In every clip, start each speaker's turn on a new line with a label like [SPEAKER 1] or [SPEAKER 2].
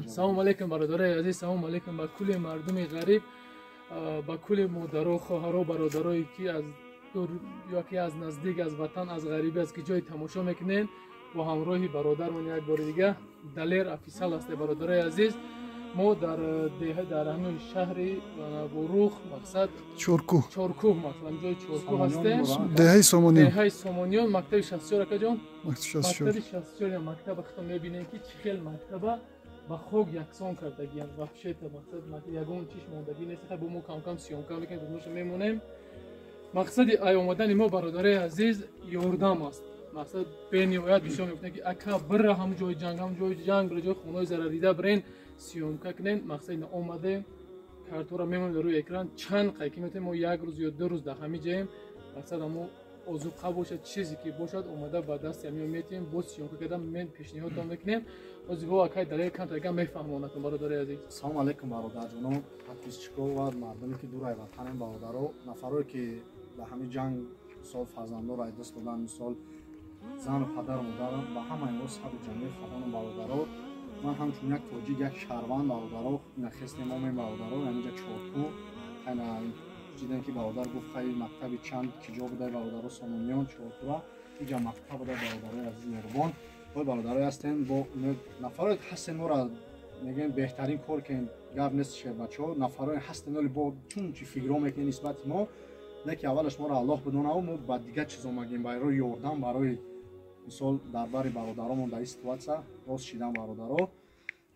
[SPEAKER 1] салом алейкум бародарои азиз, салом алейкум ба кулли мардуми ғариб, ба кулли модаро, хоҳаро, бародарое ки аз дур ёки аз наздик, аз ватан, аз ғарибӣ аз ки ҷои тамошо мекунед, бо ҳамроҳи бародармон як бори дига Далер офисал аст. Бародарои азиз, мо дар ҳамин шаҳри Бурух, мақсад Чоркӯҳ, масалан ҷои Чоркӯҳ ҳастем. деҳаи Сомониён, мактаби 64 акаҷон. Мактаби 64 мактаба худо мебинем ки чӣ хел мактаба ба хок яксон кардагиянд. Вообще-то мақсад ягон чиш мондагӣ нест. Хай бо мо кам-кам сиёмка мекунем, дунӯша мемонем. Мақсади ай омадани мо бародарои азиз ёрдам аст. мақсад бениҳоят нишон мекунем ки ака бира ҳам ҷои ҷанг бира ҷои хонаҳои зарарида бирен сиёмка кунем. мақсади омаде картора мемонем дар рӯи экран чанд қайки метавонем мо як рӯз ё ду рӯз дар ҳамин ҷоем. мақсад амо озуқа бошад, чизе ки бошад омада ба дасти ҳамиҳо метавонем бо сиёмка кардан мен пешниҳодтон мекунем. озибо акай далер кантага мефаҳмонатон бародарои азиз.
[SPEAKER 2] салом алейкум бародарҷонон, подписчикҳо ва мардуме ки дураи ватанем бародаро, нафарое ки ба ҳамин ҷанг мисол фарзандоро аз даст додан, мисол зану падару модарам ба ҳамаи мо саду ҷамеъ фаҳмонам бародаро. ман ҳамчун як тоҷик, як шаҳрванд бародаро нахестем мо мем бародаро ҳаминҷа Чоркӯҳ қайна ҷидем ки бародар гуфт хай мактаби чанд киҷо будай бародаро Сомониён Чоркӯҳ инҷа мактаб будай бародарои азиз меҳрубон ҳой бародарое ҳастем бо нафарои ҳастем моро мегӯем беҳтарин кор кен гап нест шербачаҳо нафарои ҳастем вале бо чун чи фикрҳо мекунем нисбати мо леки аввалаш моро Аллоҳ бидонаву мо ба дигар чизо магем барои ёрдам барои мисол дар бари бародаромон дар ин ситуатсия рост шидан бародаро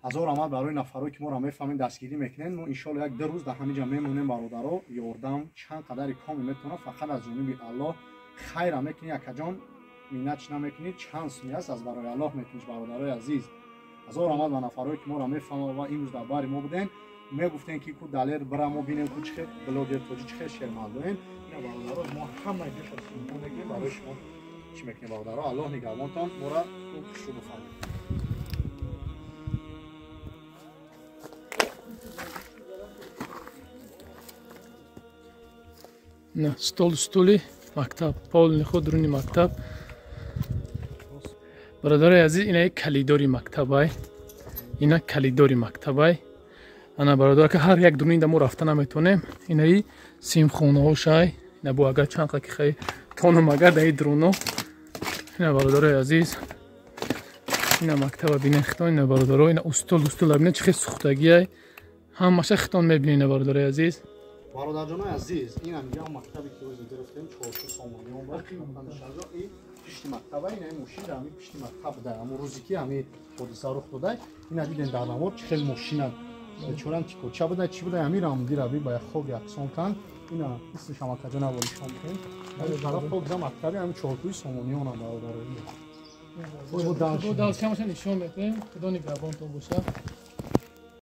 [SPEAKER 2] ҳазор амал барои нафарои ки моро мефаҳмем дастгирӣ мекунем. мо иншоалло як ду рӯз дар ҳамин ҷо мемонем бародаро ёрдам чанд қадари коми метавонам фақат аз ҷониби Аллоҳ хайра мекунӣ акаҷон миннатш намекунӣ чанд сумия аст аз барои Аллоҳ мекуниш бародарои азиз. ҳазор амал ба нафароe ки моро мефаҳманд ва имрӯз дар бари мо будем мегуфтем ки ку далер бира мо бинем ку чӣ хел блогер тоҷи чӣ хел шермардоем ина бародаро мо ҳамаи ҷоша симон мегирем барои шумо чӣ мекунем бародаро. Аллоҳ нигаҳбонтон моро хушрӯ буфармоед.
[SPEAKER 1] на стули мактаб полни худ руни мактаб бародарои азиз ина калидори мактабай ина калидори мактабай ана бародар ки ҳар як дуни дамо рафта наметонем инаи симхонаҳошай ина бо агар чанд қаки хай тонум агар даи друно ина бародарои азиз ина мактаба бинен хитон ина бародаро ина устул бинен чӣ хел сухтагияй ҳамаша хитон мебинем ина бародарои азиз.
[SPEAKER 2] бародарҷонои азиз ин ҳамиҷа мактабе ки рӯзи гирифтем Чоркӯҳ Сомониён ба ин пишти мактаба ин мошин дар ҳамин пишти мактаб будай ҳамон рӯзе ки ҳамин ҳодиса рух додай ина дидем дар намод чӣ хел мошина бечорам чи кӯча будай чӣ будай ҳамин рамгираби ба хок яксон кан ина исмиш ҳам акаҷона волишон мекунем фокза мактаби ҳамин Чоркӯҳи Сомониён ам бародарои
[SPEAKER 1] далчамаша нишон метем худо нигаҳбонтон боша.